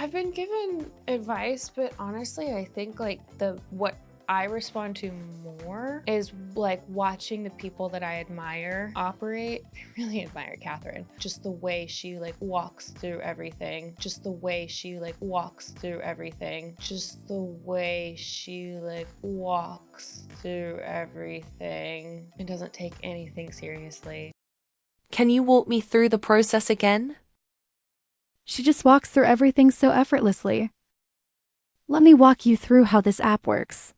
I've been given advice, but honestly, I think like what I respond to more is like watching the people that I admire operate. I really admire Catherine. Just the way she like walks through everything. Just the way she like walks through everything. Just the way she like walks through everything and doesn't take anything seriously. Can you walk me through the process again? She just walks through everything so effortlessly. Let me walk you through how this app works.